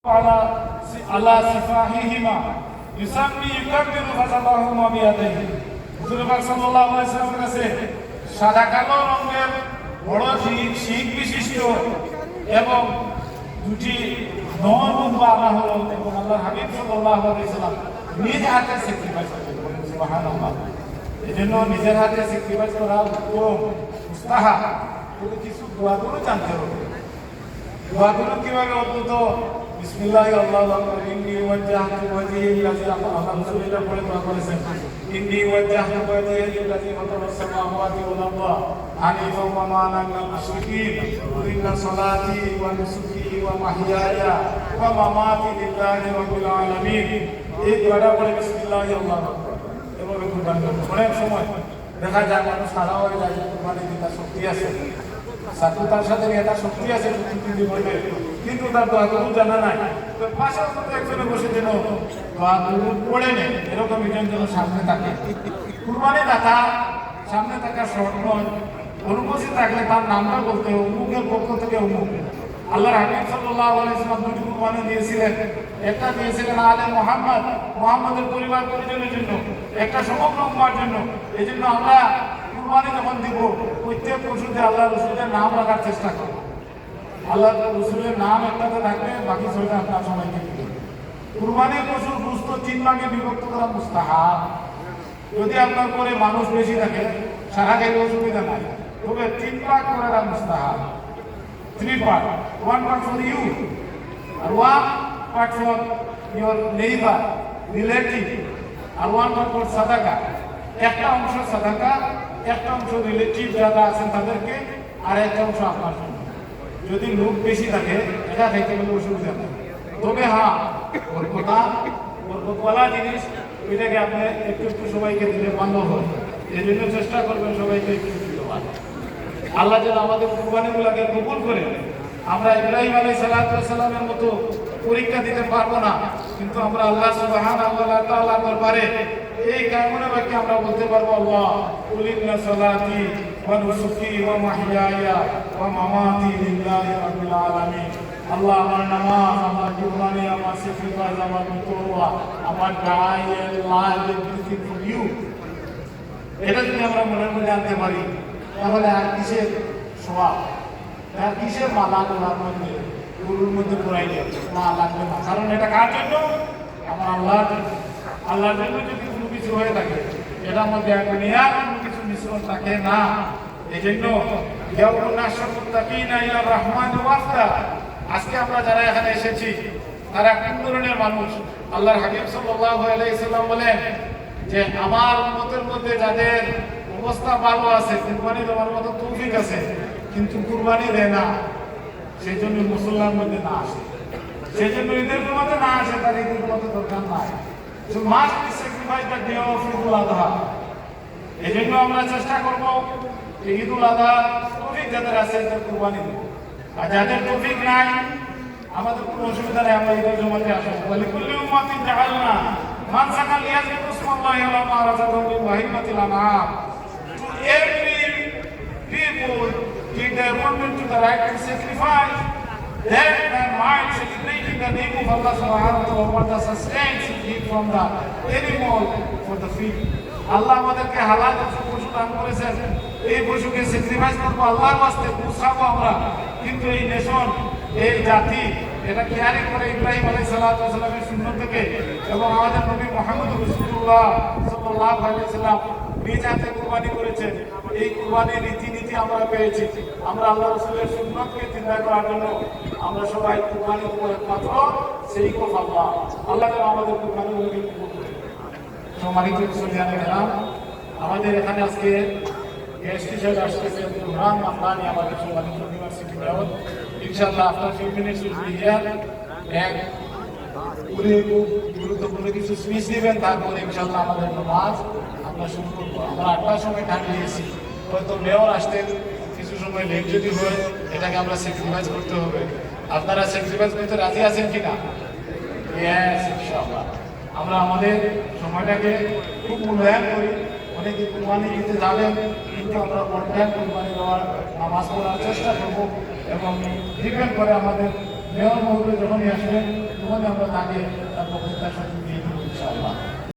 على سفاههما يسمي يكبر فزلهما بيديه হুজুর পাক সাল্লাল্লাহু আলাইহি ওয়াসাল্লামের কাছে সাদা কালো রঙের বড় শিং বিশিষ্ট এবং দুটি নরুম্বা আনা হলো এবং আল্লাহর হাবিব সাল্লাল্লাহু আলাইহি ওয়াসাল্লাম নিজ হাতে স্যাক্রিফাইস করলেন। সুবহানাল্লাহ। এজন্য নিজের হাতে স্যাক্রিফাইস করা উত্তম মুস্তাহাব। কিন্তু কিছু দোয়াগুলো জানতে হবে। দোয়াগুলো কিভাবে অদ্ভুত বিসমিল্লাহি আল্লাহু আকবার ইন্নী ওয়াজজাহতু ওয়াজহি লিল্লাযী আল্লাহ রাসূলুল্লাহ পড়ে দোয়া করেছেন ইন্নী ওয়াজজাহতু ওয়াজহি লিল্লাযী ফাতারাস সামাওয়াতি ওয়াল আরদা হানিফান ওয়া মা আনা মিনাল মুশরিকিন ইন্না সালাতি ওয়া নুসুকি ওয়া মাহইয়ায়া ওয়া মামাতি লিল্লাহি রাব্বিল আলামিন। এই দোয়াটা পড়ে বিসমিল্লাহি আল্লাহু আকবার এভাবে কুরবানি করতে অনেক সময় দেখা যায় মানুষ সারা হয়ে যায় কুরবানি দিতে শক্তি আছে তার সাথে এটা শক্তি আছে কিন্তু তার দোয়াগুলো জানা নাই। তো পাশাপাশি একজনে বসে যেন দোয়াগুলো পড়ে নেয় এরকম একজন যেন সামনে থাকে। কুরবানি দাতা সামনে থাকার শর্ত নয়, অনুপস্থিত থাকলে তার নামটা বলতে অমুকের পক্ষ থেকে অমুক। আল্লাহর হাবিব সাল্লাল্লাহু আলাইহি ওয়াসাল্লাম দুটি কুরবানি দিয়েছিলেন। একটা দিয়েছিলেন আলে মুহাম্মদের পরিবার পরিজনের জন্য, একটা সমগ্র উম্মার জন্য। এই জন্য আমরা কুরবানি যখন দিব প্রত্যেক পশুতে আল্লাহ রসুলের নাম রাখার চেষ্টা করব। আল্লাহ রসুলের নাম একটাতে থাকবে, বাকি ছয়টা আপনার সবাইকে দিবে। কুরবানির পশুর গোশত 3 ভাগে বিভক্ত করা মুস্তাহাব। যদি আপনার পরে মানুষ বেশি থাকে সারা খাইলে অসুবিধা নাই, তবে 3 ভাগ করাটা মুস্তাহাব। 3 part, 1 part for you R 1 part for your neighbor, relative R 1 part for সাদাকা। একটা অংশ সাদাকা, একটা অংশ রিলেটিভ যারা আছেন তাদেরকে, আর একটা অংশ আপনার জন্য। যদি লোক বেশি থাকে এটা খাইতে গেলে অসুবিধা নেই, তবে হ্যাঁ বরকতওয়ালা জিনিস এটাকে আপনি একটু একটু সবাইকে দিলে ভালো হয়। এই জন্য চেষ্টা করবেন সবাইকে একটু একটু দেওয়ার। আল্লাহ যেন আমাদের কুরবানিগুলোকে কবুল করে। আমরা ইব্রাহিম আলাইহিস সালামের মতো পরীক্ষা দিতে পারবো না, কিন্তু আমরা আল্লাহ সুবহানাহু ওয়া তাআলার দরবারে এই কামনা বাক্যে আমরা বলতে পারবো আল্লাহ কুল ইন্না সালাতি ওয়া নুসুকি ওয়া মাহইয়ায়া ওয়া মামাতি লিল্লাহি রাব্বিল আলামিন। আল্লাহ আমার নামাজ, আমার কুরবানি, আমার স্যাক্রিফাইস, আমার তওবা, আমার diet, life, everything for you. এটা যদি আমরা মনের মধ্যে আনতে পারি তাহলে আর কিসের সওয়াব, আর কিসের মালা গোলার মধ্যে গরুর মধ্যে পড়াই যায় না লাগবে না। কারণ এটা কার জন্য? আমার আল্লাহর জন্য। আল্লাহর জন্য যদি কোনো কিছু হয়ে থাকে এটার মধ্যে দুনিয়ার কোনো কিছু মিশ্রণ থাকে না। এই জন্য আজকে আমরা যারা এখানে এসেছি তারা কোন ধরনের মানুষ? আল্লাহর হাবিব সাল্লাল্লাহু আলাইহি ওয়াসাল্লাম বলেন যে আমার উম্মতের মধ্যে যাদের অবস্থা ভালো আছে, কুরবানি দেওয়ার মতো তৌফিক আছে, কিন্তু কুরবানি দেয় না, সেই জন্য মুসলমানের মধ্যে না আসে, সেই জন্য ঈদের মধ্যে না আসে, তার ঈদের মতো দরকার নাই। So must be sacrificed the day of Eid al-Adha. এই জন্য আমরা চেষ্টা করবো ঈদ উল আযহা তৌফিক যাদের আছে তাদের কুরবানি দেব, আর যাদের তৌফিক নাই আমাদের কোনো অসুবিধা নেই, আমরা ঈদের জমাতে আসবো। ওয়ালিকুল্লি উম্মাতিন জাআলনা মানসাকান লিয়াযকুরু ইসমাল্লাহি আলা মা রাযাকাহুম মিন বাহিমাতিল আনআম। To every people give their women to the right to sacrifice, that man might celebrate in the name of Allah subhanahu wa ta'ala what the sustains it from the animal for the feed. আল্লাহ আমাদেরকে হালাল পশু দান করেছেন, এই পশুকে sacrifice করবো আল্লাহর ওয়াস্তে, বুঝাবো আমরা। কিন্তু এই নেশন, এই জাতি এটা কেয়ারি করে ইব্রাহিম আলাইহিস সালামের সুন্নাত থেকে এবং আমাদের নবী মুহাম্মদ রাসূলুল্লাহ সাল্লাল্লাহু আলাইহি ওয়াসাল্লাম নিজ হাতে কুরবানি করেছেন। এই কুরবানির রীতিনীতি আমরা পেয়েছি। আমরা আল্লাহ রাসূলের সুন্নাতকে চিন্তা করার জন্য আমরা সবাই কুরবানি করে একমাত্র সেই আল্লাহ আল্লাহ যেন আমাদের কুরবানিগুলোকে কবুল করে। সম্মানিত মুসলিয়ানে কেরাম, আমাদের এখানে আজকে গেস্ট হিসেবে আসতেছেন বুরহান মামদানি, আমাদের সম্মানিত ইউনিভার্সিটি মেয়র। ইনশাআল্লাহ after few minutes will be here. উনি খুব গুরুত্বপূর্ণ কিছু স্পিচ দিবেন, তারপরে ইনশাআল্লাহ আমাদের নামাজ আমরা শুরু করবো। আমরা 8টার সময় টাইম দিয়েছি, হয়তো মেয়র আসতে কিছু সময় লেট যদি হয় এটাকে আমরা স্যাক্রিফাইস করতে হবে। আপনারা স্যাক্রিফাইস করতে রাজি আছেন কিনা? ইয়েস, ইনশাআল্লাহ। আমরা আমাদের সময়টাকে খুব মূল্যায়ন করি। অনেকে কুরবানি দিতে যাবেন, কিন্তু আমরা অনলাইন কুরবানি দেওয়ার নামাজ পড়ার চেষ্টা করবো এবং ডিপেন্ড করে আমাদের মেয়র মহোদয় যখনই আসবেন ওখানে আমরা তাকে তার বক্তৃতার সাথে নিয়ে